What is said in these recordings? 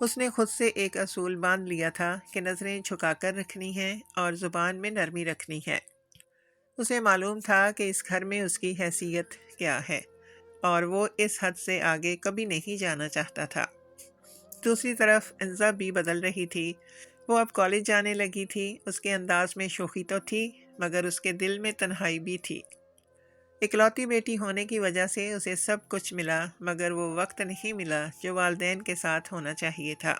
اس نے خود سے ایک اصول باندھ لیا تھا کہ نظریں جھکا کر رکھنی ہیں اور زبان میں نرمی رکھنی ہے۔ اسے معلوم تھا کہ اس گھر میں اس کی حیثیت کیا ہے، اور وہ اس حد سے آگے کبھی نہیں جانا چاہتا تھا۔ دوسری طرف انزا بھی بدل رہی تھی۔ وہ اب کالج جانے لگی تھی۔ اس کے انداز میں شوخی تو تھی، مگر اس کے دل میں تنہائی بھی تھی۔ اکلوتی بیٹی ہونے کی وجہ سے اسے سب کچھ ملا، مگر وہ وقت نہیں ملا جو والدین کے ساتھ ہونا چاہیے تھا۔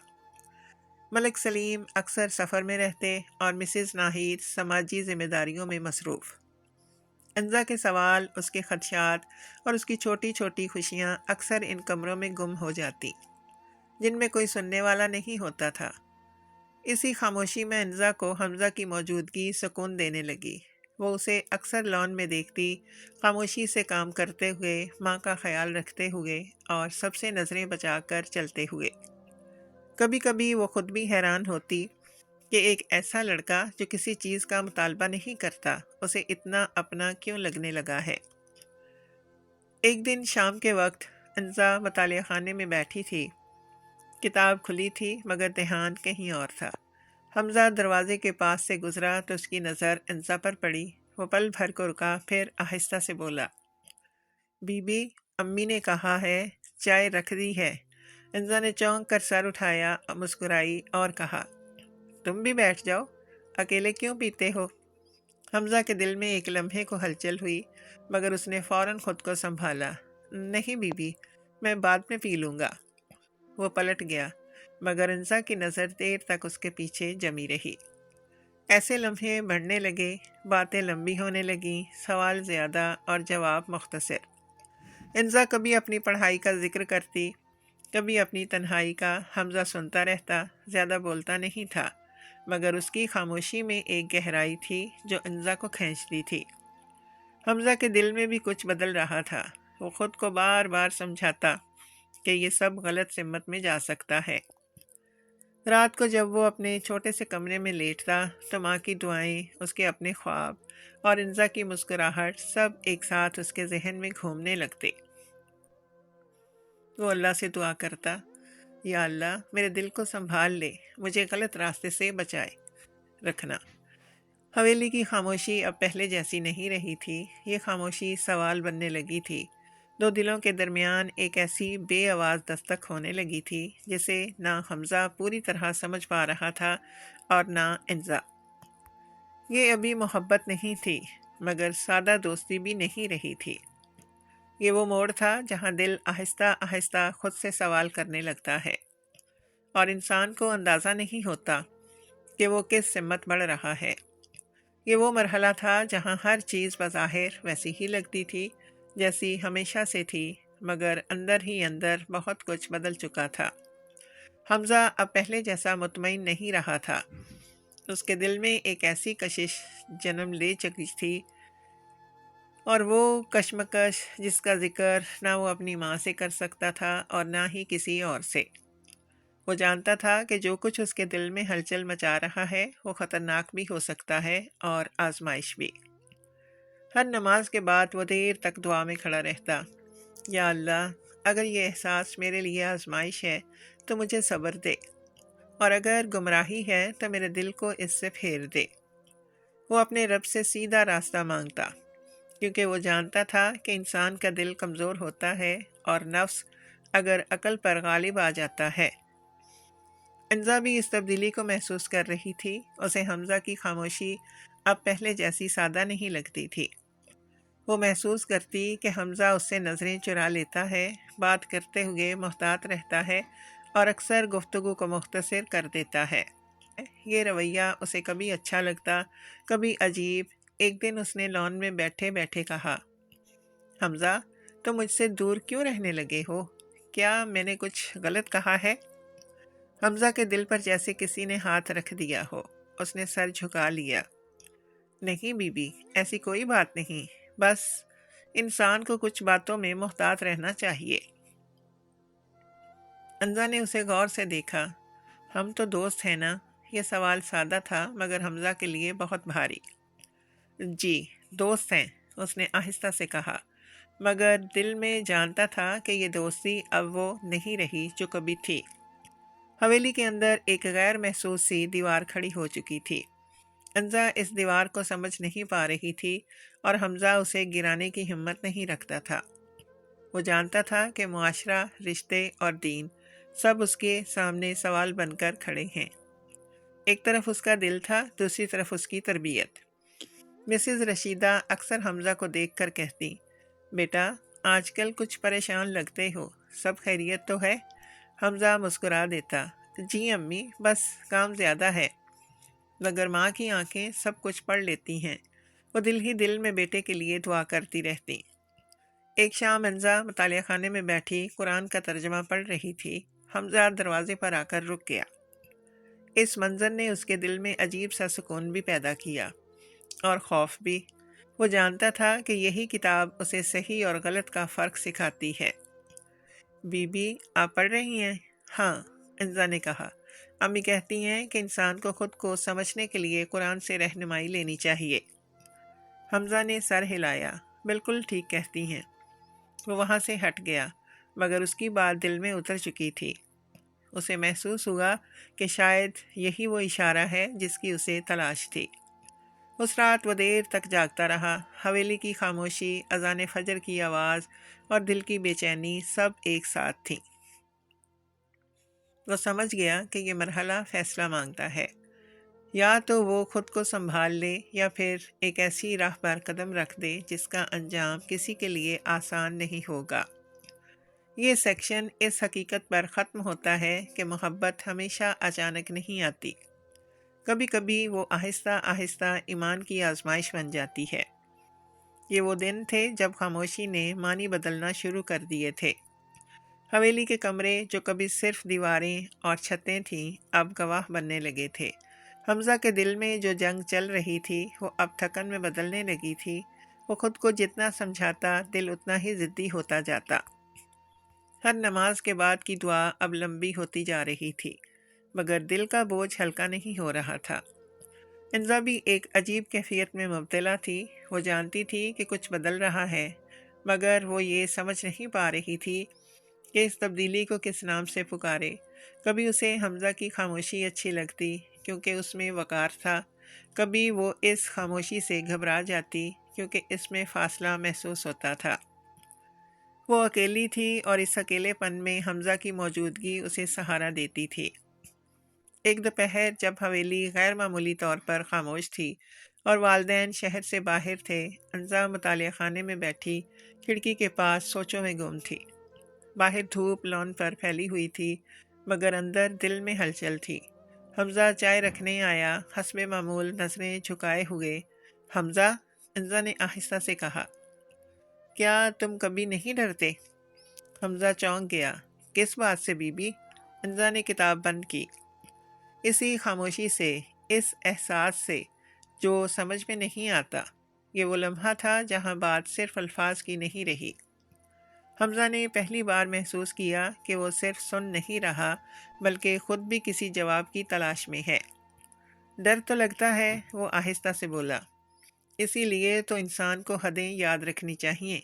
ملک سلیم اکثر سفر میں رہتے اور مسز ناہید سماجی ذمہ داریوں میں مصروف۔ انزا کے سوال، اس کے خدشات اور اس کی چھوٹی چھوٹی خوشیاں اکثر ان کمروں میں گم ہو جاتی، جن میں کوئی سننے والا نہیں ہوتا تھا۔ اسی خاموشی میں انزا کو حمزہ کی موجودگی سکون دینے لگی۔ وہ اسے اکثر لان میں دیکھتی، خاموشی سے کام کرتے ہوئے، ماں کا خیال رکھتے ہوئے اور سب سے نظریں بچا کر چلتے ہوئے۔ کبھی کبھی وہ خود بھی حیران ہوتی کہ ایک ایسا لڑکا جو کسی چیز کا مطالبہ نہیں کرتا، اسے اتنا اپنا کیوں لگنے لگا ہے۔ ایک دن شام کے وقت انزا مطالعہ خانے میں بیٹھی تھی۔ کتاب کھلی تھی، مگر دھیان کہیں اور تھا۔ حمزہ دروازے کے پاس سے گزرا تو اس کی نظر انزا پر پڑی۔ وہ پل بھر کو رکا، پھر آہستہ سے بولا، بی بی، امی نے کہا ہے چائے رکھ دی ہے۔ انزا نے چونک کر سر اٹھایا، مسکرائی اور کہا، تم بھی بیٹھ جاؤ، اکیلے کیوں پیتے ہو؟ حمزہ کے دل میں ایک لمحے کو ہلچل ہوئی، مگر اس نے فوراً خود کو سنبھالا۔ نہیں بی بی، میں بعد میں پی لوں گا۔ وہ پلٹ گیا، مگر انزا کی نظر دیر تک اس کے پیچھے جمی رہی۔ ایسے لمحے بڑھنے لگے، باتیں لمبی ہونے لگیں، سوال زیادہ اور جواب مختصر۔ انزا کبھی اپنی پڑھائی کا ذکر کرتی، کبھی اپنی تنہائی کا۔ حمزہ سنتا رہتا، زیادہ بولتا نہیں تھا، مگر اس کی خاموشی میں ایک گہرائی تھی جو انزا کو کھینچتی تھی۔ حمزہ کے دل میں بھی کچھ بدل رہا تھا۔ وہ خود کو بار بار سمجھاتا کہ یہ سب غلط سمت میں جا سکتا ہے۔ رات کو جب وہ اپنے چھوٹے سے کمرے میں لیٹتا تو ماں کی دعائیں، اس کے اپنے خواب اور انزا کی مسکراہٹ سب ایک ساتھ اس کے ذہن میں گھومنے لگتے۔ وہ اللہ سے دعا کرتا، یا اللہ میرے دل کو سنبھال لے، مجھے غلط راستے سے بچائے رکھنا۔ حویلی کی خاموشی اب پہلے جیسی نہیں رہی تھی۔ یہ خاموشی سوال بننے لگی تھی۔ دو دلوں کے درمیان ایک ایسی بے آواز دستک ہونے لگی تھی جسے نہ حمزہ پوری طرح سمجھ پا رہا تھا اور نہ انزا۔ یہ ابھی محبت نہیں تھی، مگر سادہ دوستی بھی نہیں رہی تھی۔ یہ وہ موڑ تھا جہاں دل آہستہ آہستہ خود سے سوال کرنے لگتا ہے، اور انسان کو اندازہ نہیں ہوتا کہ وہ کس سمت بڑھ رہا ہے۔ یہ وہ مرحلہ تھا جہاں ہر چیز بظاہر ویسی ہی لگتی تھی جیسی ہمیشہ سے تھی، مگر اندر ہی اندر بہت کچھ بدل چکا تھا۔ حمزہ اب پہلے جیسا مطمئن نہیں رہا تھا۔ اس کے دل میں ایک ایسی کشش جنم لے چکی تھی، اور وہ کشمکش جس کا ذکر نہ وہ اپنی ماں سے کر سکتا تھا اور نہ ہی کسی اور سے۔ وہ جانتا تھا کہ جو کچھ اس کے دل میں ہلچل مچا رہا ہے وہ خطرناک بھی ہو سکتا ہے اور آزمائش بھی۔ ہر نماز کے بعد وہ دیر تک دعا میں کھڑا رہتا، یا اللہ اگر یہ احساس میرے لیے آزمائش ہے تو مجھے صبر دے، اور اگر گمراہی ہے تو میرے دل کو اس سے پھیر دے۔ وہ اپنے رب سے سیدھا راستہ مانگتا، کیونکہ وہ جانتا تھا کہ انسان کا دل کمزور ہوتا ہے اور نفس اگر عقل پر غالب آ جاتا ہے۔ انزا بھی اس تبدیلی کو محسوس کر رہی تھی۔ اسے حمزہ کی خاموشی اب پہلے جیسی سادہ نہیں لگتی تھی۔ وہ محسوس کرتی کہ حمزہ اس سے نظریں چرا لیتا ہے، بات کرتے ہوئے محتاط رہتا ہے اور اکثر گفتگو کو مختصر کر دیتا ہے۔ یہ رویہ اسے کبھی اچھا لگتا، کبھی عجیب۔ ایک دن اس نے لان میں بیٹھے بیٹھے کہا، حمزہ تم مجھ سے دور کیوں رہنے لگے ہو؟ کیا میں نے کچھ غلط کہا ہے؟ حمزہ کے دل پر جیسے کسی نے ہاتھ رکھ دیا ہو۔ اس نے سر جھکا لیا۔ نہیں بی بی، ایسی کوئی بات نہیں، بس انسان کو کچھ باتوں میں محتاط رہنا چاہیے۔ انزا نے اسے غور سے دیکھا۔ ہم تو دوست ہیں نا؟ یہ سوال سادہ تھا مگر حمزہ کے لیے بہت بھاری۔ جی دوست ہیں، اس نے آہستہ سے کہا، مگر دل میں جانتا تھا کہ یہ دوستی اب وہ نہیں رہی جو کبھی تھی۔ حویلی کے اندر ایک غیر محسوس سی دیوار کھڑی ہو چکی تھی۔ انزا اس دیوار کو سمجھ نہیں پا رہی تھی اور حمزہ اسے گرانے کی ہمت نہیں رکھتا تھا۔ وہ جانتا تھا کہ معاشرہ، رشتے اور دین سب اس کے سامنے سوال بن کر کھڑے ہیں۔ ایک طرف اس کا دل تھا، دوسری طرف اس کی تربیت۔ مسز رشیدہ اکثر حمزہ کو دیکھ کر کہتی، بیٹا آج کل کچھ پریشان لگتے ہو، سب خیریت تو ہے؟ حمزہ مسکرا دیتا، جی امی، بس کام زیادہ ہے، مگر ماں کی آنکھیں سب کچھ پڑھ لیتی ہیں۔ وہ دل ہی دل میں بیٹے کے لیے دعا کرتی رہتی۔ ایک شام انزا مطالعہ خانے میں بیٹھی قرآن کا ترجمہ پڑھ رہی تھی۔ حمزہ دروازے پر آ کر رک گیا۔ اس منظر نے اس کے دل میں عجیب سا سکون بھی پیدا کیا اور خوف بھی۔ وہ جانتا تھا کہ یہی کتاب اسے صحیح اور غلط کا فرق سکھاتی ہے۔ بی بی آپ پڑھ رہی ہیں؟ ہاں، انزا نے کہا۔ امی کہتی ہیں کہ انسان کو خود کو سمجھنے کے لیے قرآن سے رہنمائی لینی چاہیے۔ حمزہ نے سر ہلایا، بالکل ٹھیک کہتی ہیں۔ وہ وہاں سے ہٹ گیا، مگر اس کی بات دل میں اتر چکی تھی۔ اسے محسوس ہوا کہ شاید یہی وہ اشارہ ہے جس کی اسے تلاش تھی۔ اس رات وہ دیر تک جاگتا رہا۔ حویلی کی خاموشی، اذان فجر کی آواز اور دل کی بے چینی سب ایک ساتھ تھیں۔ وہ سمجھ گیا کہ یہ مرحلہ فیصلہ مانگتا ہے، یا تو وہ خود کو سنبھال لے یا پھر ایک ایسی راہ پر قدم رکھ دے جس کا انجام کسی کے لیے آسان نہیں ہوگا۔ یہ سیکشن اس حقیقت پر ختم ہوتا ہے کہ محبت ہمیشہ اچانک نہیں آتی، کبھی کبھی وہ آہستہ آہستہ ایمان کی آزمائش بن جاتی ہے۔ یہ وہ دن تھے جب خاموشی نے معنی بدلنا شروع کر دیے تھے۔ حویلی کے کمرے جو کبھی صرف دیواریں اور چھتیں تھیں، اب گواہ بننے لگے تھے۔ حمزہ کے دل میں جو جنگ چل رہی تھی وہ اب تھکن میں بدلنے لگی تھی۔ وہ خود کو جتنا سمجھاتا دل اتنا ہی ضدی ہوتا جاتا۔ ہر نماز کے بعد کی دعا اب لمبی ہوتی جا رہی تھی، مگر دل کا بوجھ ہلکا نہیں ہو رہا تھا۔ انزا بھی ایک عجیب کیفیت میں مبتلا تھی۔ وہ جانتی تھی کہ کچھ بدل رہا ہے، مگر وہ یہ سمجھ نہیں پا رہی تھی کہ اس تبدیلی کو کس نام سے پکارے۔ کبھی اسے حمزہ کی خاموشی اچھی لگتی کیونکہ اس میں وقار تھا، کبھی وہ اس خاموشی سے گھبرا جاتی کیونکہ اس میں فاصلہ محسوس ہوتا تھا۔ وہ اکیلی تھی اور اس اکیلے پن میں حمزہ کی موجودگی اسے سہارا دیتی تھی۔ ایک دوپہر جب حویلی غیر معمولی طور پر خاموش تھی اور والدین شہر سے باہر تھے، انزا مطالعہ خانے میں بیٹھی کھڑکی کے پاس سوچوں میں گم تھی۔ باہر دھوپ لان پر پھیلی ہوئی تھی، مگر اندر دل میں ہلچل تھی۔ حمزہ چائے رکھنے آیا، حسب معمول نظریں جھکائے ہوئے۔ حمزہ، انزا نے آہستہ سے کہا، کیا تم کبھی نہیں ڈرتے؟ حمزہ چونک گیا، کس بات سے بی بی؟ انزا نے کتاب بند کی۔ اسی خاموشی سے، اس احساس سے جو سمجھ میں نہیں آتا۔ یہ وہ لمحہ تھا جہاں بات صرف الفاظ کی نہیں رہی۔ حمزہ نے پہلی بار محسوس کیا کہ وہ صرف سن نہیں رہا بلکہ خود بھی کسی جواب کی تلاش میں ہے۔ ڈر تو لگتا ہے، وہ آہستہ سے بولا، اسی لیے تو انسان کو حدیں یاد رکھنی چاہیے۔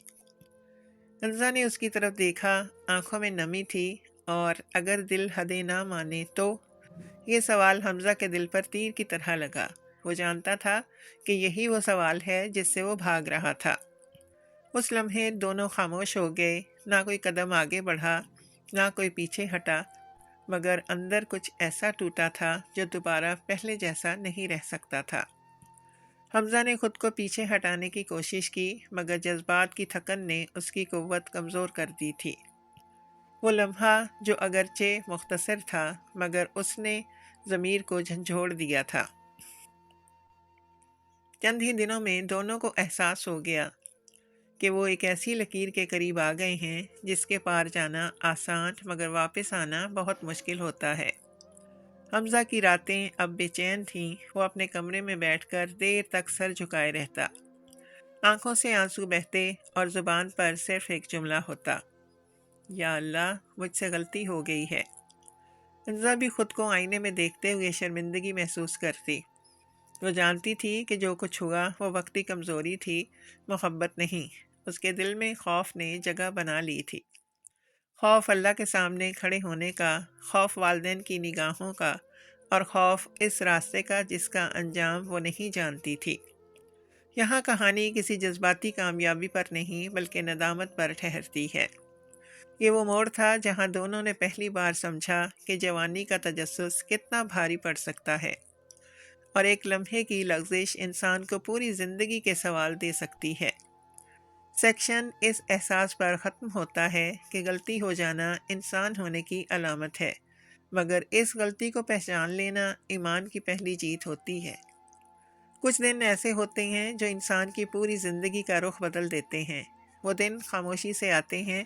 حمزہ نے اس کی طرف دیکھا، آنکھوں میں نمی تھی، اور اگر دل حدیں نہ مانے تو؟ یہ سوال حمزہ کے دل پر تیر کی طرح لگا۔ وہ جانتا تھا کہ یہی وہ سوال ہے جس سے وہ بھاگ رہا تھا۔ اس لمحے دونوں خاموش ہو گئے، نہ کوئی قدم آگے بڑھا، نہ کوئی پیچھے ہٹا، مگر اندر کچھ ایسا ٹوٹا تھا جو دوبارہ پہلے جیسا نہیں رہ سکتا تھا۔ حمزہ نے خود کو پیچھے ہٹانے کی کوشش کی، مگر جذبات کی تھکن نے اس کی قوت کمزور کر دی تھی۔ وہ لمحہ جو اگرچہ مختصر تھا، مگر اس نے ضمیر کو جھنجھوڑ دیا تھا۔ چند ہی دنوں میں دونوں کو احساس ہو گیا کہ وہ ایک ایسی لکیر کے قریب آ گئے ہیں جس کے پار جانا آسان مگر واپس آنا بہت مشکل ہوتا ہے۔ حمزہ کی راتیں اب بے چین تھیں۔ وہ اپنے کمرے میں بیٹھ کر دیر تک سر جھکائے رہتا، آنکھوں سے آنسو بہتے اور زبان پر صرف ایک جملہ ہوتا، یا اللہ، مجھ سے غلطی ہو گئی ہے۔ انزا بھی خود کو آئینے میں دیکھتے ہوئے شرمندگی محسوس کرتی۔ وہ جانتی تھی کہ جو کچھ ہوا وہ وقتی کمزوری تھی، محبت نہیں۔ اس کے دل میں خوف نے جگہ بنا لی تھی۔ خوف اللہ کے سامنے کھڑے ہونے کا، خوف والدین کی نگاہوں کا، اور خوف اس راستے کا جس کا انجام وہ نہیں جانتی تھی۔ یہاں کہانی کسی جذباتی کامیابی پر نہیں بلکہ ندامت پر ٹھہرتی ہے۔ یہ وہ موڑ تھا جہاں دونوں نے پہلی بار سمجھا کہ جوانی کا تجسس کتنا بھاری پڑ سکتا ہے، اور ایک لمحے کی لغزش انسان کو پوری زندگی کے سوال دے سکتی ہے۔ سیکشن اس احساس پر ختم ہوتا ہے کہ غلطی ہو جانا انسان ہونے کی علامت ہے، مگر اس غلطی کو پہچان لینا ایمان کی پہلی جیت ہوتی ہے۔ کچھ دن ایسے ہوتے ہیں جو انسان کی پوری زندگی کا رخ بدل دیتے ہیں۔ وہ دن خاموشی سے آتے ہیں،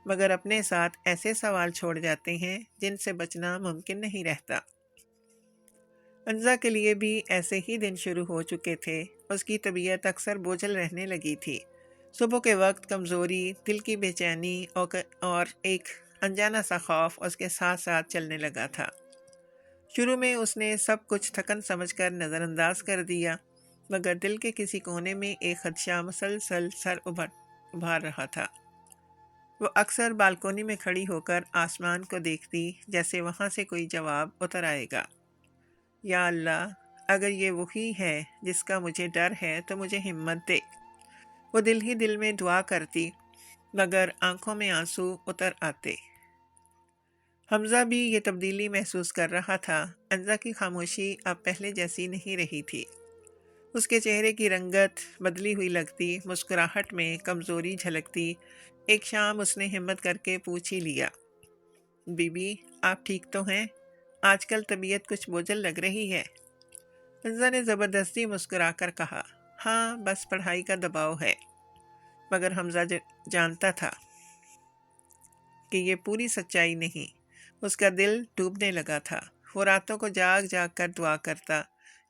مگر اپنے ساتھ ایسے سوال چھوڑ جاتے ہیں جن سے بچنا ممکن نہیں رہتا۔ انزا کے لیے بھی ایسے ہی دن شروع ہو چکے تھے۔ اس کی طبیعت اکثر بوجھل رہنے لگی تھی۔ صبح کے وقت کمزوری، دل کی بے چینی اور ایک انجانا سا خوف اس کے ساتھ ساتھ چلنے لگا تھا۔ شروع میں اس نے سب کچھ تھکن سمجھ کر نظر انداز کر دیا، مگر دل کے کسی کونے میں ایک خدشہ مسلسل سر ابھار رہا تھا۔ وہ اکثر بالکونی میں کھڑی ہو کر آسمان کو دیکھتی، جیسے وہاں سے کوئی جواب اتر آئے گا۔ یا اللہ، اگر یہ وہی ہے جس کا مجھے ڈر ہے تو مجھے ہمت دے۔ وہ دل ہی دل میں دعا کرتی، مگر آنکھوں میں آنسو اتر آتے۔ حمزہ بھی یہ تبدیلی محسوس کر رہا تھا۔ انزا کی خاموشی اب پہلے جیسی نہیں رہی تھی۔ اس کے چہرے کی رنگت بدلی ہوئی لگتی، مسکراہٹ میں کمزوری جھلکتی۔ ایک شام اس نے ہمت کر کے پوچھ ہی لیا، بی بی آپ ٹھیک تو ہیں؟ آج کل طبیعت کچھ بوجھل لگ رہی ہے۔ انزا نے زبردستی مسکرا کر کہا، ہاں بس پڑھائی کا دباؤ ہے۔ مگر حمزہ جانتا تھا کہ یہ پوری سچائی نہیں۔ اس کا دل ڈوبنے لگا تھا۔ وہ راتوں کو جاگ جاگ کر دعا کرتا،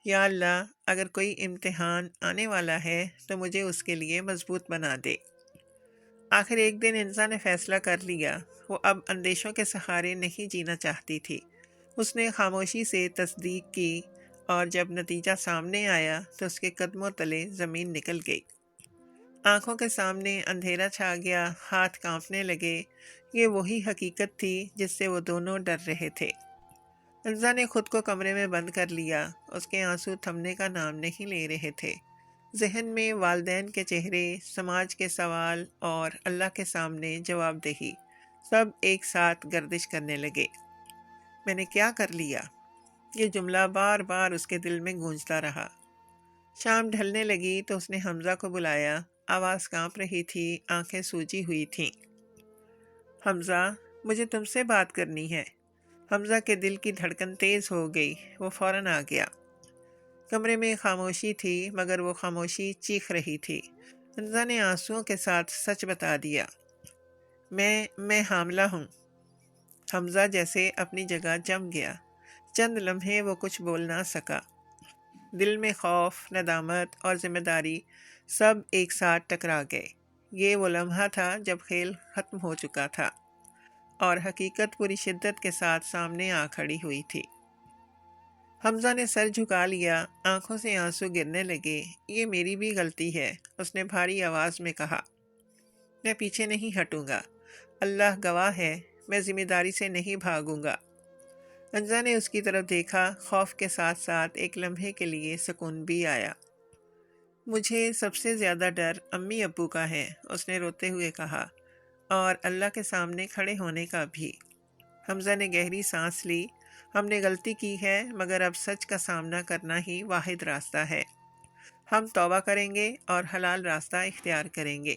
یا اللہ، اگر کوئی امتحان آنے والا ہے تو مجھے اس کے لیے مضبوط بنا دے۔ آخر ایک دن انسان نے فیصلہ کر لیا۔ وہ اب اندیشوں کے سہارے نہیں جینا چاہتی تھی۔ اس نے خاموشی سے تصدیق کی، اور جب نتیجہ سامنے آیا تو اس کے قدموں تلے زمین نکل گئی۔ آنکھوں کے سامنے اندھیرا چھا گیا، ہاتھ کانپنے لگے۔ یہ وہی حقیقت تھی جس سے وہ دونوں ڈر رہے تھے۔ انزا نے خود کو کمرے میں بند کر لیا۔ اس کے آنسو تھمنے کا نام نہیں لے رہے تھے۔ ذہن میں والدین کے چہرے، سماج کے سوال اور اللہ کے سامنے جواب دہی سب ایک ساتھ گردش کرنے لگے۔ میں نے کیا کر لیا؟ یہ جملہ بار بار اس کے دل میں گونجتا رہا۔ شام ڈھلنے لگی تو اس نے حمزہ کو بلایا۔ آواز کانپ رہی تھی، آنکھیں سوجی ہوئی تھیں۔ حمزہ، مجھے تم سے بات کرنی ہے۔ حمزہ کے دل کی دھڑکن تیز ہو گئی۔ وہ فوراً آ گیا۔ کمرے میں خاموشی تھی، مگر وہ خاموشی چیخ رہی تھی۔ حمزہ نے آنسوؤں کے ساتھ سچ بتا دیا، میں حاملہ ہوں۔ حمزہ جیسے اپنی جگہ جم گیا۔ چند لمحے وہ کچھ بول نہ سکا۔ دل میں خوف، ندامت اور ذمہ داری سب ایک ساتھ ٹکرا گئے۔ یہ وہ لمحہ تھا جب کھیل ختم ہو چکا تھا اور حقیقت پوری شدت کے ساتھ سامنے آ کھڑی ہوئی تھی۔ حمزہ نے سر جھکا لیا، آنکھوں سے آنسو گرنے لگے۔ یہ میری بھی غلطی ہے، اس نے بھاری آواز میں کہا۔ میں پیچھے نہیں ہٹوں گا، اللہ گواہ ہے، میں ذمہ داری سے نہیں بھاگوں گا۔ انزا نے اس کی طرف دیکھا۔ خوف کے ساتھ ساتھ ایک لمحے کے لیے سکون بھی آیا۔ مجھے سب سے زیادہ ڈر امی ابو کا ہے، اس نے روتے ہوئے کہا، اور اللہ کے سامنے کھڑے ہونے کا بھی۔ حمزہ نے گہری سانس لی۔ ہم نے غلطی کی ہے، مگر اب سچ کا سامنا کرنا ہی واحد راستہ ہے۔ ہم توبہ کریں گے اور حلال راستہ اختیار کریں گے۔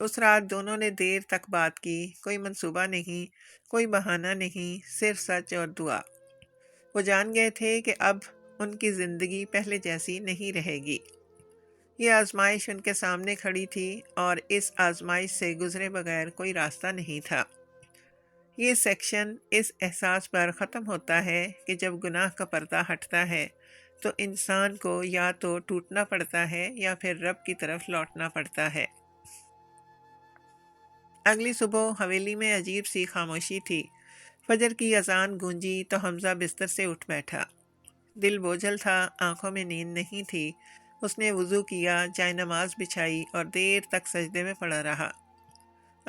اس رات دونوں نے دیر تک بات کی۔ کوئی منصوبہ نہیں، کوئی بہانہ نہیں، صرف سچ اور دعا۔ وہ جان گئے تھے کہ اب ان کی زندگی پہلے جیسی نہیں رہے گی۔ یہ آزمائش ان کے سامنے کھڑی تھی، اور اس آزمائش سے گزرے بغیر کوئی راستہ نہیں تھا۔ یہ سیکشن اس احساس پر ختم ہوتا ہے کہ جب گناہ کا پردہ ہٹتا ہے تو انسان کو یا تو ٹوٹنا پڑتا ہے یا پھر رب کی طرف لوٹنا پڑتا ہے۔ اگلی صبح حویلی میں عجیب سی خاموشی تھی۔ فجر کی اذان گونجی تو حمزہ بستر سے اٹھ بیٹھا۔ دل بوجھل تھا، آنکھوں میں نیند نہیں تھی۔ اس نے وضو کیا، جائے نماز بچھائی اور دیر تک سجدے میں پڑا رہا۔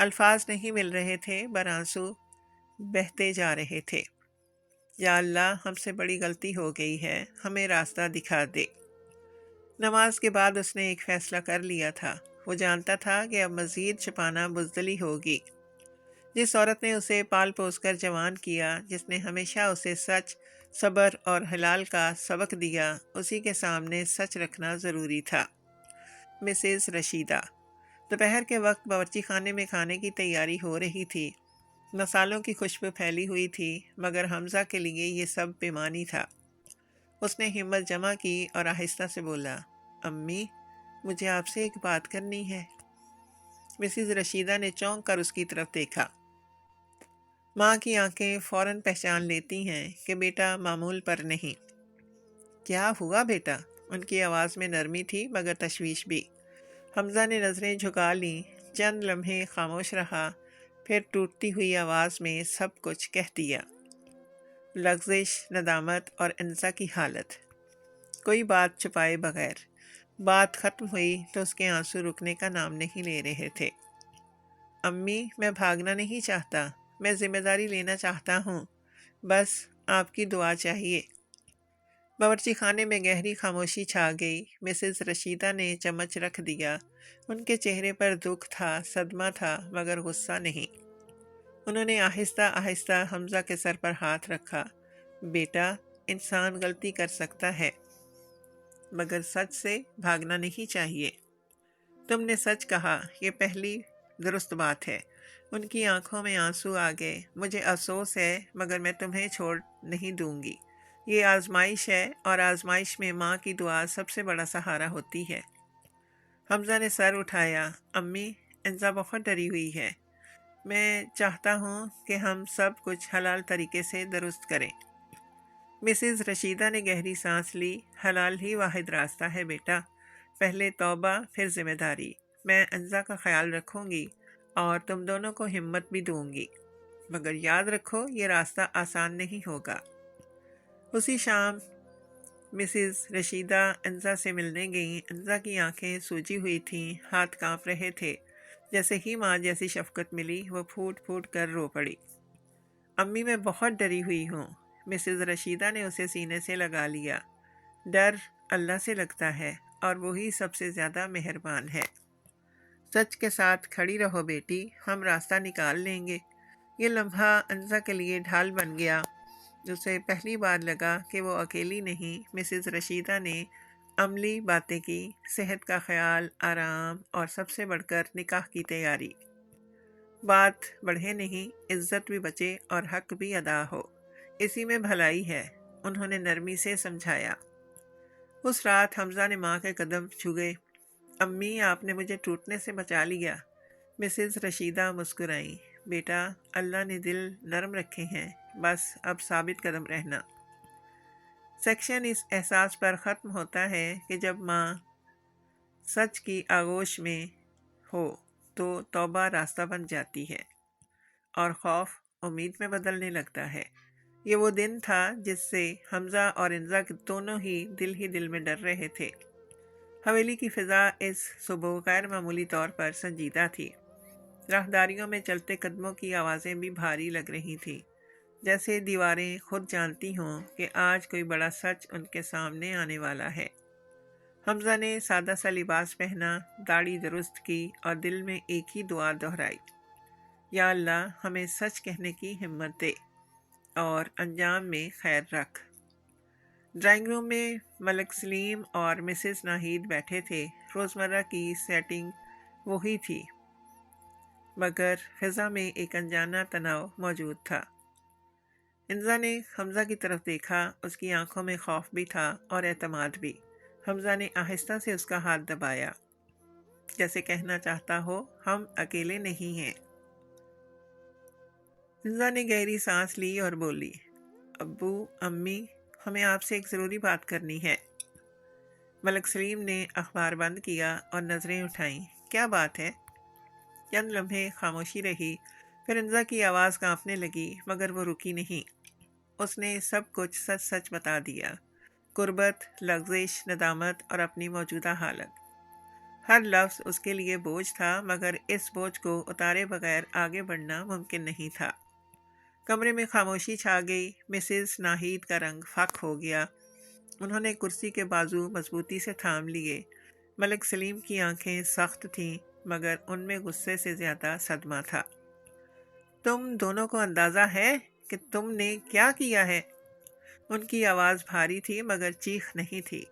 الفاظ نہیں مل رہے تھے، برآنسو بہتے جا رہے تھے۔ یا اللہ، ہم سے بڑی غلطی ہو گئی ہے، ہمیں راستہ دکھا دے۔ نماز کے بعد اس نے ایک فیصلہ کر لیا تھا۔ وہ جانتا تھا کہ اب مزید چھپانا بزدلی ہوگی۔ جس عورت نے اسے پال پوس کر جوان کیا، جس نے ہمیشہ اسے سچ، صبر اور حلال کا سبق دیا، اسی کے سامنے سچ رکھنا ضروری تھا۔ مسز رشیدہ۔ دوپہر کے وقت باورچی خانے میں کھانے کی تیاری ہو رہی تھی۔ مصالحوں کی خوشبو پھیلی ہوئی تھی، مگر حمزہ کے لیے یہ سب بیمانی تھا۔ اس نے ہمت جمع کی اور آہستہ سے بولا، امی، مجھے آپ سے ایک بات کرنی ہے۔ مسز رشیدہ نے چونک کر اس کی طرف دیکھا۔ ماں کی آنکھیں فوراً پہچان لیتی ہیں کہ بیٹا معمول پر نہیں۔ کیا ہوا بیٹا؟ ان کی آواز میں نرمی تھی مگر تشویش بھی۔ حمزہ نے نظریں جھکا لیں، چند لمحے خاموش رہا، پھر ٹوٹتی ہوئی آواز میں سب کچھ کہہ دیا۔ لغزش، ندامت اور انزا کی حالت۔ کوئی بات چھپائے بغیر۔ بات ختم ہوئی تو اس کے آنسو رکنے کا نام نہیں لے رہے تھے۔ امی، میں بھاگنا نہیں چاہتا، میں ذمہ داری لینا چاہتا ہوں، بس آپ کی دعا چاہیے۔ باورچی خانے میں گہری خاموشی چھا گئی۔ مسز رشیدہ نے چمچ رکھ دیا۔ ان کے چہرے پر دکھ تھا، صدمہ تھا، مگر غصہ نہیں۔ انہوں نے آہستہ آہستہ حمزہ کے سر پر ہاتھ رکھا۔ بیٹا، انسان غلطی کر سکتا ہے، مگر سچ سے بھاگنا نہیں چاہیے۔ تم نے سچ کہا، یہ پہلی درست بات ہے۔ ان کی آنکھوں میں آنسو آ گئے۔ مجھے افسوس ہے، مگر میں تمہیں چھوڑ نہیں دوں گی۔ یہ آزمائش ہے، اور آزمائش میں ماں کی دعا سب سے بڑا سہارا ہوتی ہے۔ حمزہ نے سر اٹھایا۔ امی، انزا بہت ڈری ہوئی ہے۔ میں چاہتا ہوں کہ ہم سب کچھ حلال طریقے سے درست کریں۔ مسز رشیدہ نے گہری سانس لی۔ حلال ہی واحد راستہ ہے بیٹا۔ پہلے توبہ، پھر ذمہ داری۔ میں انزا کا خیال رکھوں گی اور تم دونوں کو ہمت بھی دوں گی، مگر یاد رکھو یہ راستہ آسان نہیں ہوگا۔ اسی شام مسز رشیدہ انزا سے ملنے گئیں۔ انزا کی آنکھیں سوجی ہوئی تھیں، ہاتھ کانپ رہے تھے۔ جیسے ہی ماں جیسی شفقت ملی، وہ پھوٹ پھوٹ کر رو پڑی۔ امی، میں بہت ڈری ہوئی ہوں۔ مسز رشیدہ نے اسے سینے سے لگا لیا۔ ڈر اللہ سے لگتا ہے، اور وہی سب سے زیادہ مہربان ہے۔ سچ کے ساتھ کھڑی رہو بیٹی، ہم راستہ نکال لیں گے۔ یہ لمحہ انزا کے لیے ڈھال بن گیا۔ اسے پہلی بار لگا کہ وہ اکیلی نہیں۔ مسز رشیدہ نے عملی باتیں کی، صحت کا خیال، آرام، اور سب سے بڑھ کر نکاح کی تیاری۔ بات بڑھے نہیں، عزت بھی بچے اور حق بھی ادا ہو، اسی میں بھلائی ہے، انہوں نے نرمی سے سمجھایا۔ اس رات حمزہ نے ماں کے قدم چھوئے۔ امی، آپ نے مجھے ٹوٹنے سے بچا لیا۔ مسز رشیدہ مسکرائیں۔ بیٹا، اللہ نے دل نرم رکھے ہیں، بس اب ثابت قدم رہنا۔ سیکشن اس احساس پر ختم ہوتا ہے کہ جب ماں سچ کی آغوش میں ہو تو توبہ راستہ بن جاتی ہے، اور خوف امید میں بدلنے لگتا ہے۔ یہ وہ دن تھا جس سے حمزہ اور انزا دونوں ہی دل میں ڈر رہے تھے۔ حویلی کی فضا اس صبح غیر معمولی طور پر سنجیدہ تھی۔ راہداریوں میں چلتے قدموں کی آوازیں بھی بھاری لگ رہی تھیں، جیسے دیواریں خود جانتی ہوں کہ آج کوئی بڑا سچ ان کے سامنے آنے والا ہے۔ حمزہ نے سادہ سا لباس پہنا، داڑھی درست کی، اور دل میں ایک ہی دعا دہرائی، یا اللہ، ہمیں سچ کہنے کی ہمت دے اور انجام میں خیر رکھ۔ ڈرائنگ روم میں ملک سلیم اور مسز ناہید بیٹھے تھے۔ روزمرہ کی سیٹنگ وہی تھی، مگر فضا میں ایک انجانا تناؤ موجود تھا۔ انزا نے حمزہ کی طرف دیکھا، اس کی آنکھوں میں خوف بھی تھا اور اعتماد بھی۔ حمزہ نے آہستہ سے اس کا ہاتھ دبایا، جیسے کہنا چاہتا ہو، ہم اکیلے نہیں ہیں۔ انزا نے گہری سانس لی اور بولی، ابو، امی، ہمیں آپ سے ایک ضروری بات کرنی ہے۔ ملک سلیم نے اخبار بند کیا اور نظریں اٹھائیں۔ کیا بات ہے؟ چند لمحے خاموشی رہی، پھر انزا کی آواز کانپنے لگی، مگر وہ رکی نہیں۔ اس نے سب کچھ سچ سچ بتا دیا، قربت، لغزش، ندامت اور اپنی موجودہ حالت۔ ہر لفظ اس کے لیے بوجھ تھا، مگر اس بوجھ کو اتارے بغیر آگے بڑھنا ممکن نہیں تھا۔ کمرے میں خاموشی چھا گئی۔ مسز ناہید کا رنگ فاق ہو گیا۔ انہوں نے کرسی کے بازو مضبوطی سے تھام لیے۔ ملک سلیم کی آنکھیں سخت تھیں، مگر ان میں غصے سے زیادہ صدمہ تھا۔ تم دونوں کو اندازہ ہے کہ تم نے کیا کیا ہے؟ ان کی آواز بھاری تھی مگر چیخ نہیں تھی۔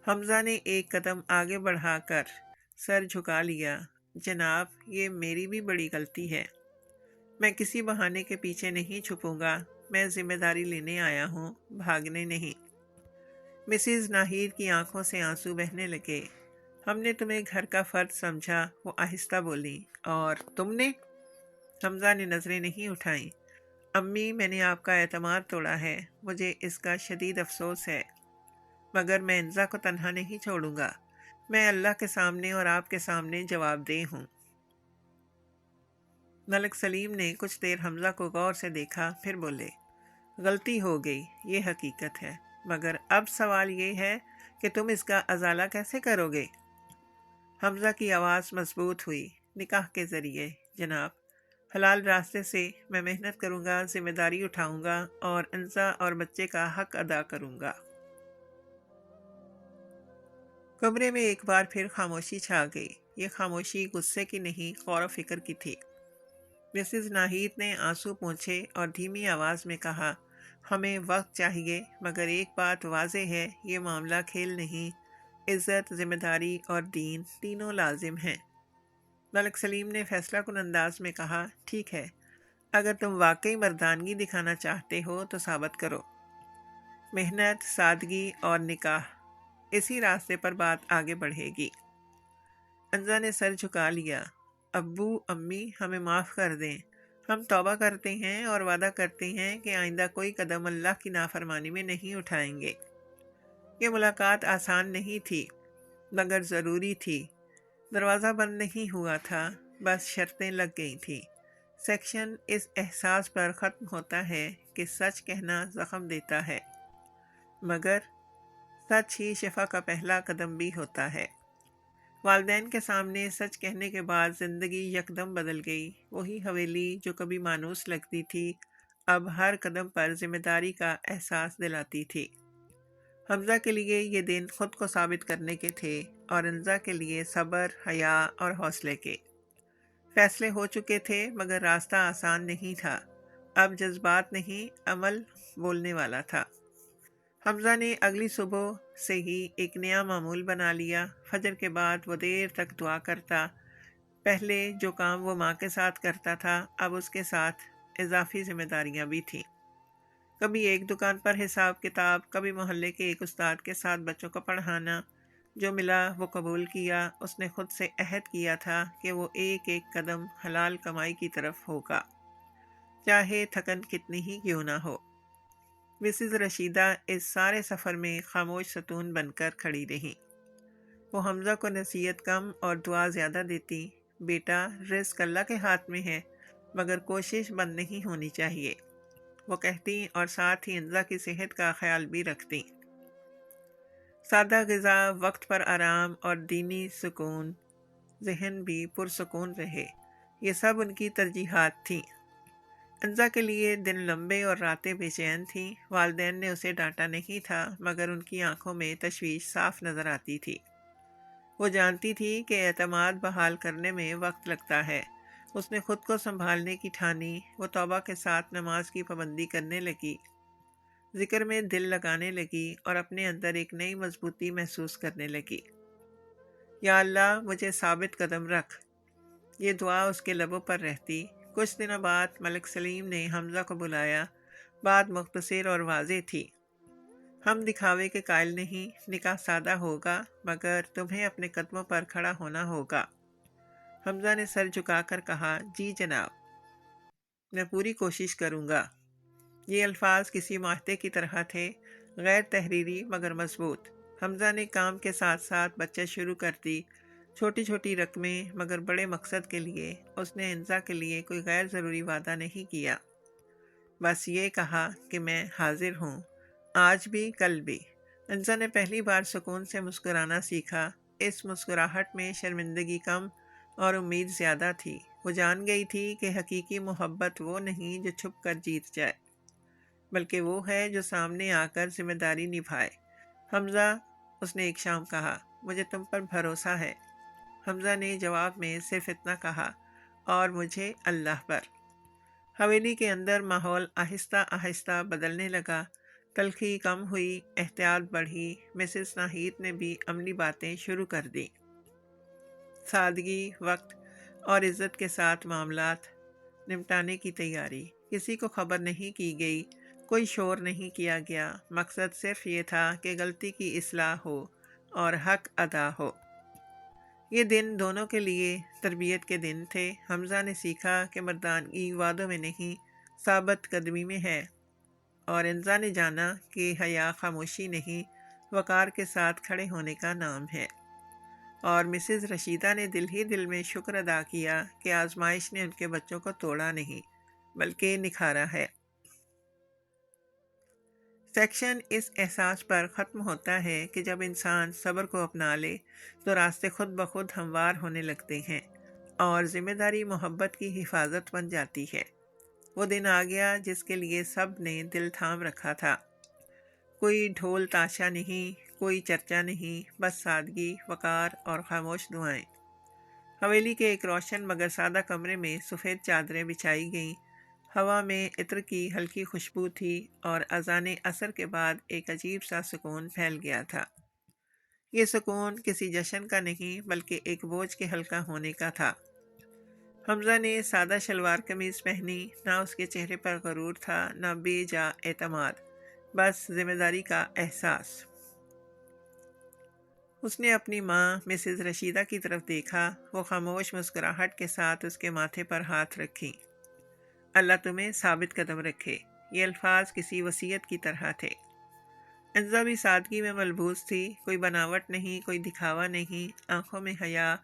حمزہ نے ایک قدم آگے بڑھا کر سر جھکا لیا۔ جناب، یہ میری بھی بڑی غلطی ہے۔ میں کسی بہانے کے پیچھے نہیں چھپوں گا۔ میں ذمہ داری لینے آیا ہوں، بھاگنے نہیں۔ مسز ناہید کی آنکھوں سے آنسو بہنے لگے۔ ہم نے تمہیں گھر کا فرد سمجھا، وہ آہستہ بولی۔ اور تم نے؟ حمزہ نے نظریں نہیں اٹھائیں۔ امی، میں نے آپ کا اعتماد توڑا ہے، مجھے اس کا شدید افسوس ہے، مگر میں انزا کو تنہا نہیں چھوڑوں گا۔ میں اللہ کے سامنے اور آپ کے سامنے جواب دہ ہوں۔ ملک سلیم نے کچھ دیر حمزہ کو غور سے دیکھا، پھر بولے، غلطی ہو گئی، یہ حقیقت ہے، مگر اب سوال یہ ہے کہ تم اس کا ازالہ کیسے کرو گے؟ حمزہ کی آواز مضبوط ہوئی۔ نکاح کے ذریعے، جناب۔ حلال راستے سے میں محنت کروں گا، ذمہ داری اٹھاؤں گا اور انزا اور بچے کا حق ادا کروں گا۔ کمرے میں ایک بار پھر خاموشی چھا گئی۔ یہ خاموشی غصے کی نہیں، غور و فکر کی تھی۔ مسز ناہید نے آنسو پونچھے اور دھیمی آواز میں کہا، ہمیں وقت چاہیے، مگر ایک بات واضح ہے، یہ معاملہ کھیل نہیں۔ عزت، ذمہ داری اور دین تینوں لازم ہیں۔ ملک سلیم نے فیصلہ کن انداز میں کہا، ٹھیک ہے، اگر تم واقعی مردانگی دکھانا چاہتے ہو تو ثابت کرو۔ محنت، سادگی اور نکاح، اسی راستے پر بات آگے بڑھے گی۔ انزا نے سر جھکا لیا۔ ابو، امی، ہمیں معاف کر دیں۔ ہم توبہ کرتے ہیں اور وعدہ کرتے ہیں کہ آئندہ کوئی قدم اللہ کی نافرمانی میں نہیں اٹھائیں گے۔ یہ ملاقات آسان نہیں تھی، مگر ضروری تھی۔ دروازہ بند نہیں ہوا تھا، بس شرطیں لگ گئی تھیں۔ سیکشن اس احساس پر ختم ہوتا ہے کہ سچ کہنا زخم دیتا ہے، مگر سچ ہی شفا کا پہلا قدم بھی ہوتا ہے۔ والدین کے سامنے سچ کہنے کے بعد زندگی یکدم بدل گئی۔ وہی حویلی جو کبھی مانوس لگتی تھی، اب ہر قدم پر ذمہ داری کا احساس دلاتی تھی۔ حمزہ کے لیے یہ دن خود کو ثابت کرنے کے تھے، اور انزا کے لیے صبر، حیا اور حوصلے کے۔ فیصلے ہو چکے تھے، مگر راستہ آسان نہیں تھا۔ اب جذبات نہیں، عمل بولنے والا تھا۔ حمزہ نے اگلی صبح سے ہی ایک نیا معمول بنا لیا۔ فجر کے بعد وہ دیر تک دعا کرتا۔ پہلے جو کام وہ ماں کے ساتھ کرتا تھا، اب اس کے ساتھ اضافی ذمہ داریاں بھی تھیں۔ کبھی ایک دکان پر حساب کتاب، کبھی محلے کے ایک استاد کے ساتھ بچوں کو پڑھانا۔ جو ملا وہ قبول کیا۔ اس نے خود سے عہد کیا تھا کہ وہ ایک ایک قدم حلال کمائی کی طرف ہوگا، چاہے تھکن کتنی ہی کیوں نہ ہو۔ مسز رشیدہ اس سارے سفر میں خاموش ستون بن کر کھڑی رہیں۔ وہ حمزہ کو نصیحت کم اور دعا زیادہ دیتی۔ بیٹا، رزق اللہ کے ہاتھ میں ہے، مگر کوشش بند نہیں ہونی چاہیے، وہ کہتی، اور ساتھ ہی انزا کی صحت کا خیال بھی رکھتی۔ سادہ غذا، وقت پر آرام اور دینی سکون، ذہن بھی پرسکون رہے، یہ سب ان کی ترجیحات تھیں۔ انزا کے لیے دن لمبے اور راتیں بے چین تھیں۔ والدین نے اسے ڈانٹا نہیں تھا، مگر ان کی آنکھوں میں تشویش صاف نظر آتی تھی۔ وہ جانتی تھی کہ اعتماد بحال کرنے میں وقت لگتا ہے۔ اس نے خود کو سنبھالنے کی ٹھانی۔ وہ توبہ کے ساتھ نماز کی پابندی کرنے لگی، ذکر میں دل لگانے لگی اور اپنے اندر ایک نئی مضبوطی محسوس کرنے لگی۔ یا اللہ، مجھے ثابت قدم رکھ، یہ دعا اس کے لبوں پر رہتی۔ کچھ دنوں بعد ملک سلیم نے حمزہ کو بلایا۔ بات مختصر اور واضح تھی۔ ہم دکھاوے کے قائل نہیں، نکاح سادہ ہوگا، مگر تمہیں اپنے قدموں پر کھڑا ہونا ہوگا۔ حمزہ نے سر جھکا کر کہا، جی جناب، میں پوری کوشش کروں گا۔ یہ الفاظ کسی معاہدے کی طرح تھے، غیر تحریری مگر مضبوط۔ حمزہ نے کام کے ساتھ ساتھ بچت شروع کر دی، چھوٹی چھوٹی رقمیں مگر بڑے مقصد کے لیے۔ اس نے انزا کے لیے کوئی غیر ضروری وعدہ نہیں کیا، بس یہ کہا کہ میں حاضر ہوں، آج بھی کل بھی۔ انزا نے پہلی بار سکون سے مسکرانا سیکھا۔ اس مسکراہٹ میں شرمندگی کم اور امید زیادہ تھی۔ وہ جان گئی تھی کہ حقیقی محبت وہ نہیں جو چھپ کر جیت جائے، بلکہ وہ ہے جو سامنے آ کر ذمہ داری نبھائے۔ حمزہ، اس نے ایک شام کہا، مجھے تم پر بھروسہ ہے۔ حمزہ نے جواب میں صرف اتنا کہا، اور مجھے اللہ پر۔ حویلی کے اندر ماحول آہستہ آہستہ بدلنے لگا۔ تلخی کم ہوئی، احتیاط بڑھی۔ مسز ناہید نے بھی عملی باتیں شروع کر دیں۔ سادگی، وقت اور عزت کے ساتھ معاملات نمٹانے کی تیاری۔ کسی کو خبر نہیں کی گئی، کوئی شور نہیں کیا گیا۔ مقصد صرف یہ تھا کہ غلطی کی اصلاح ہو اور حق ادا ہو۔ یہ دن دونوں کے لیے تربیت کے دن تھے۔ حمزہ نے سیکھا کہ مردانگی وعدوں میں نہیں، ثابت قدمی میں ہے، اور انزا نے جانا کہ حیا خاموشی نہیں، وقار کے ساتھ کھڑے ہونے کا نام ہے۔ اور مسز رشیدہ نے دل ہی دل میں شکر ادا کیا کہ آزمائش نے ان کے بچوں کو توڑا نہیں، بلکہ نکھارا ہے۔ سیکشن اس احساس پر ختم ہوتا ہے کہ جب انسان صبر کو اپنا لے تو راستے خود بخود ہموار ہونے لگتے ہیں، اور ذمہ داری محبت کی حفاظت بن جاتی ہے۔ وہ دن آ گیا جس کے لیے سب نے دل تھام رکھا تھا۔ کوئی ڈھول تاشا نہیں، کوئی چرچا نہیں، بس سادگی، وقار اور خاموش دعائیں۔ حویلی کے ایک روشن مگر سادہ کمرے میں سفید چادریں بچھائی گئیں۔ ہوا میں عطر کی ہلکی خوشبو تھی، اور اذان عصر کے بعد ایک عجیب سا سکون پھیل گیا تھا۔ یہ سکون کسی جشن کا نہیں، بلکہ ایک بوجھ کے ہلکا ہونے کا تھا۔ حمزہ نے سادہ شلوار قمیض پہنی، نہ اس کے چہرے پر غرور تھا، نہ بے جا اعتماد، بس ذمہ داری کا احساس۔ اس نے اپنی ماں مسز رشیدہ کی طرف دیکھا۔ وہ خاموش مسکراہٹ کے ساتھ اس کے ماتھے پر ہاتھ رکھی۔ اللہ تمہیں ثابت قدم رکھے۔ یہ الفاظ کسی وصیت کی طرح تھے۔ انزا بھی سادگی میں ملبوس تھی، کوئی بناوٹ نہیں، کوئی دکھاوا نہیں، آنکھوں میں حیا،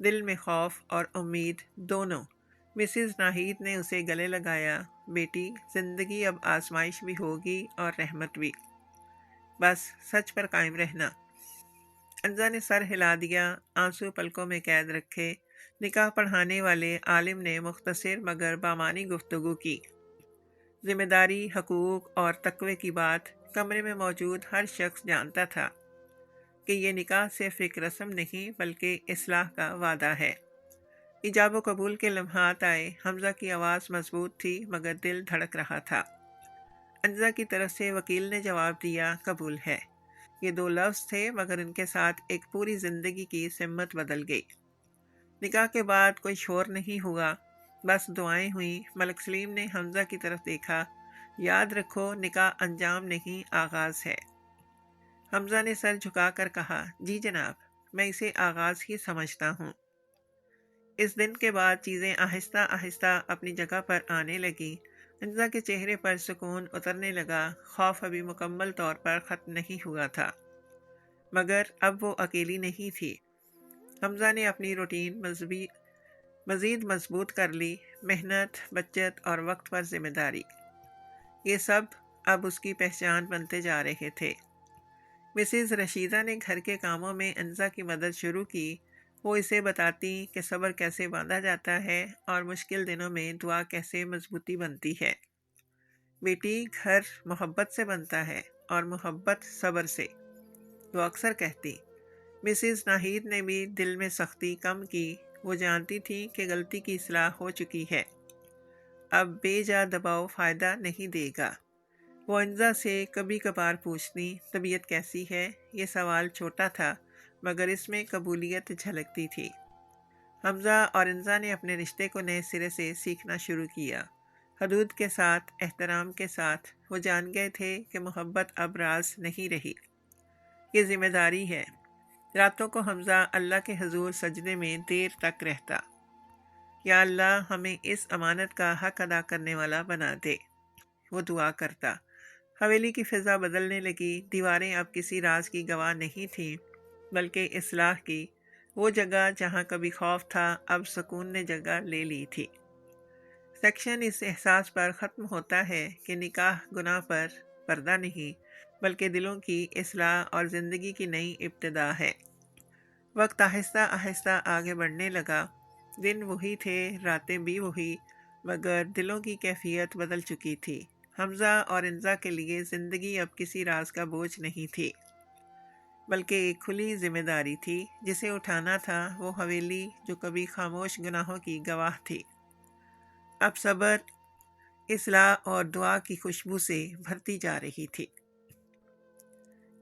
دل میں خوف اور امید دونوں۔ مسز ناہید نے اسے گلے لگایا، بیٹی، زندگی اب آزمائش بھی ہوگی اور رحمت بھی، بس سچ پر قائم رہنا۔ انزا نے سر ہلا دیا، آنسو پلکوں میں قید رکھے۔ نکاح پڑھانے والے عالم نے مختصر مگر بامانی گفتگو کی۔ ذمہ داری، حقوق اور تقوی کی بات۔ کمرے میں موجود ہر شخص جانتا تھا کہ یہ نکاح صرف ایک رسم نہیں، بلکہ اصلاح کا وعدہ ہے۔ ایجاب و قبول کے لمحات آئے۔ حمزہ کی آواز مضبوط تھی، مگر دل دھڑک رہا تھا۔ انزا کی طرف سے وکیل نے جواب دیا، قبول ہے۔ یہ دو لفظ تھے، مگر ان کے ساتھ ایک پوری زندگی کی سمت بدل گئی۔ نکاح کے بعد کوئی شور نہیں ہوا، بس دعائیں ہوئیں۔ ملک سلیم نے حمزہ کی طرف دیکھا، یاد رکھو نکاح انجام نہیں، آغاز ہے۔ حمزہ نے سر جھکا کر کہا، جی جناب، میں اسے آغاز ہی سمجھتا ہوں۔ اس دن کے بعد چیزیں آہستہ آہستہ اپنی جگہ پر آنے لگیں۔ انزا کے چہرے پر سکون اترنے لگا۔ خوف ابھی مکمل طور پر ختم نہیں ہوا تھا، مگر اب وہ اکیلی نہیں تھی۔ حمزہ نے اپنی روٹین مزید مضبوط کر لی، محنت، بچت اور وقت پر ذمہ داری، یہ سب اب اس کی پہچان بنتے جا رہے تھے۔ مسز رشیدہ نے گھر کے کاموں میں انزا کی مدد شروع کی۔ وہ اسے بتاتی کہ صبر کیسے باندھا جاتا ہے اور مشکل دنوں میں دعا کیسے مضبوطی بنتی ہے۔ بیٹی، گھر محبت سے بنتا ہے، اور محبت صبر سے، وہ اکثر کہتی۔ مسز ناہید نے بھی دل میں سختی کم کی۔ وہ جانتی تھی کہ غلطی کی اصلاح ہو چکی ہے، اب بے جا دباؤ فائدہ نہیں دے گا۔ وہ انزا سے کبھی کبھار پوچھتی، طبیعت کیسی ہے؟ یہ سوال چھوٹا تھا، مگر اس میں قبولیت جھلکتی تھی۔ حمزہ اور انزا نے اپنے رشتے کو نئے سرے سے سیکھنا شروع کیا، حدود کے ساتھ، احترام کے ساتھ۔ وہ جان گئے تھے کہ محبت اب راز نہیں رہی، یہ ذمہ داری ہے۔ راتوں کو حمزہ اللہ کے حضور سجدے میں دیر تک رہتا، یا اللہ ہمیں اس امانت کا حق ادا کرنے والا بنا دے، وہ دعا کرتا۔ حویلی کی فضا بدلنے لگی۔ دیواریں اب کسی راز کی گواہ نہیں تھیں، بلکہ اصلاح کی۔ وہ جگہ جہاں کبھی خوف تھا، اب سکون نے جگہ لے لی تھی۔ سیکشن اس احساس پر ختم ہوتا ہے کہ نکاح گناہ پر پردہ نہیں، بلکہ دلوں کی اصلاح اور زندگی کی نئی ابتدا ہے۔ وقت آہستہ آہستہ آگے بڑھنے لگا۔ دن وہی تھے، راتیں بھی وہی، مگر دلوں کی کیفیت بدل چکی تھی۔ حمزہ اور انزا کے لیے زندگی اب کسی راز کا بوجھ نہیں تھی، بلکہ ایک کھلی ذمہ داری تھی جسے اٹھانا تھا۔ وہ حویلی جو کبھی خاموش گناہوں کی گواہ تھی، اب صبر، اصلاح اور دعا کی خوشبو سے بھرتی جا رہی تھی۔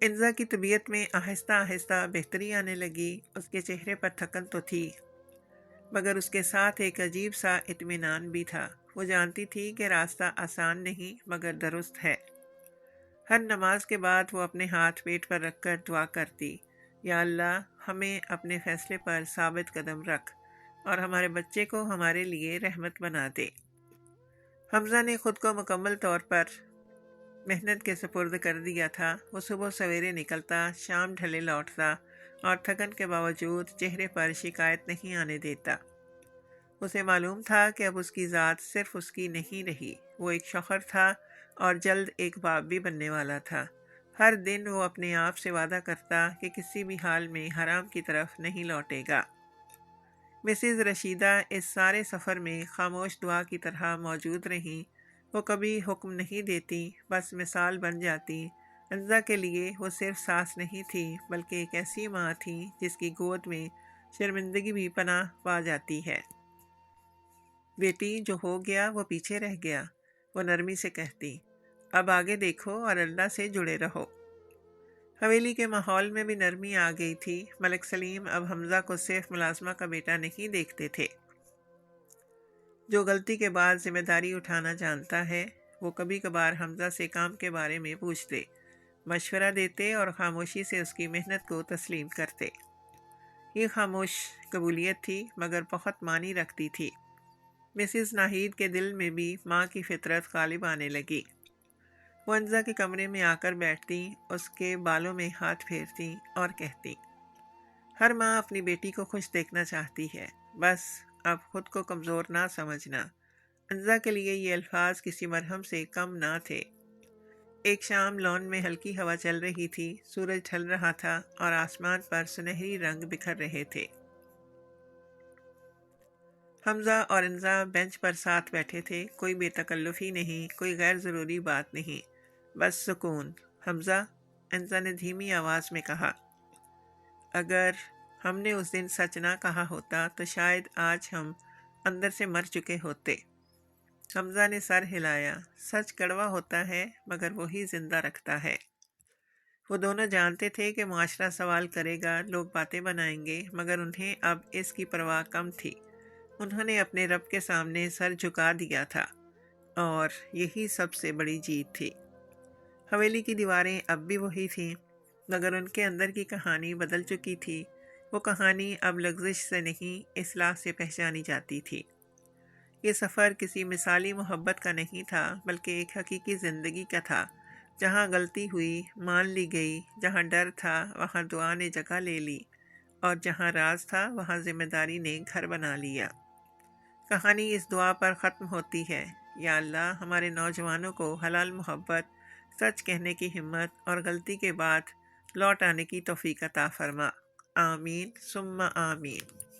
انزا کی طبیعت میں آہستہ آہستہ بہتری آنے لگی۔ اس کے چہرے پر تھکن تو تھی، مگر اس کے ساتھ ایک عجیب سا اطمینان بھی تھا۔ وہ جانتی تھی کہ راستہ آسان نہیں مگر درست ہے۔ ہر نماز کے بعد وہ اپنے ہاتھ پیٹ پر رکھ کر دعا کرتی، یا اللہ، ہمیں اپنے فیصلے پر ثابت قدم رکھ اور ہمارے بچے کو ہمارے لیے رحمت بنا دے۔ حمزہ نے خود کو مکمل طور پر محنت کے سپرد کر دیا تھا۔ وہ صبح سویرے نکلتا، شام ڈھلے لوٹتا اور تھکن کے باوجود چہرے پر شکایت نہیں آنے دیتا۔ اسے معلوم تھا کہ اب اس کی ذات صرف اس کی نہیں رہی، وہ ایک شوہر تھا اور جلد ایک باپ بھی بننے والا تھا۔ ہر دن وہ اپنے آپ سے وعدہ کرتا کہ کسی بھی حال میں حرام کی طرف نہیں لوٹے گا۔ مسز رشیدہ اس سارے سفر میں خاموش دعا کی طرح موجود رہیں۔ وہ کبھی حکم نہیں دیتی، بس مثال بن جاتی۔ انزا کے لیے وہ صرف ساس نہیں تھی، بلکہ ایک ایسی ماں تھی جس کی گود میں شرمندگی بھی پناہ پا جاتی ہے۔ بیٹی، جو ہو گیا وہ پیچھے رہ گیا، وہ نرمی سے کہتی۔ اب آگے دیکھو اور اللہ سے جڑے رہو۔ حویلی کے ماحول میں بھی نرمی آ گئی تھی۔ ملک سلیم اب حمزہ کو صرف ملازمہ کا بیٹا نہیں دیکھتے تھے۔ جو غلطی کے بعد ذمہ داری اٹھانا جانتا ہے، وہ کبھی کبھار حمزہ سے کام کے بارے میں پوچھتے، مشورہ دیتے اور خاموشی سے اس کی محنت کو تسلیم کرتے۔ یہ خاموش قبولیت تھی، مگر بہت معنی رکھتی تھی۔ مسز ناہید کے دل میں بھی ماں کی فطرت غالب آنے لگی۔ وہ انزا کے کمرے میں آ کر بیٹھتی، اس کے بالوں میں ہاتھ پھیرتی اور کہتی، ہر ماں اپنی بیٹی کو خوش دیکھنا چاہتی ہے، بس اب خود کو کمزور نہ سمجھنا۔ انزا کے لیے یہ الفاظ کسی مرہم سے کم نہ تھے۔ ایک شام لان میں ہلکی ہوا چل رہی تھی، سورج ڈھل رہا تھا اور آسمان پر سنہری رنگ بکھر رہے تھے۔ حمزہ اور انزا بینچ پر ساتھ بیٹھے تھے، کوئی بے تکلفی نہیں، کوئی غیر ضروری بات نہیں، بس سکون۔ حمزہ، انزا نے دھیمی آواز میں کہا، اگر ہم نے اس دن سچ نہ کہا ہوتا تو شاید آج ہم اندر سے مر چکے ہوتے۔ حمزہ نے سر ہلایا۔ سچ کڑوا ہوتا ہے مگر وہی زندہ رکھتا ہے۔ وہ دونوں جانتے تھے کہ معاشرہ سوال کرے گا، لوگ باتیں بنائیں گے، مگر انہیں اب اس کی پرواہ کم تھی۔ انہوں نے اپنے رب کے سامنے سر جھکا دیا تھا اور یہی سب سے بڑی جیت تھی۔ حویلی کی دیواریں اب بھی وہی تھیں، مگر ان کے اندر کی کہانی بدل چکی تھی۔ وہ کہانی اب لغزش سے نہیں، اصلاح سے پہچانی جاتی تھی۔ یہ سفر کسی مثالی محبت کا نہیں تھا، بلکہ ایک حقیقی زندگی کا تھا۔ جہاں غلطی ہوئی مان لی گئی، جہاں ڈر تھا وہاں دعا نے جگہ لے لی، اور جہاں راز تھا وہاں ذمہ داری نے گھر بنا لیا۔ کہانی اس دعا پر ختم ہوتی ہے، یا اللہ، ہمارے نوجوانوں کو حلال محبت، سچ کہنے کی ہمت اور غلطی کے بعد لوٹ آنے کی توفیق عطا فرما۔ آمین ثم آمین۔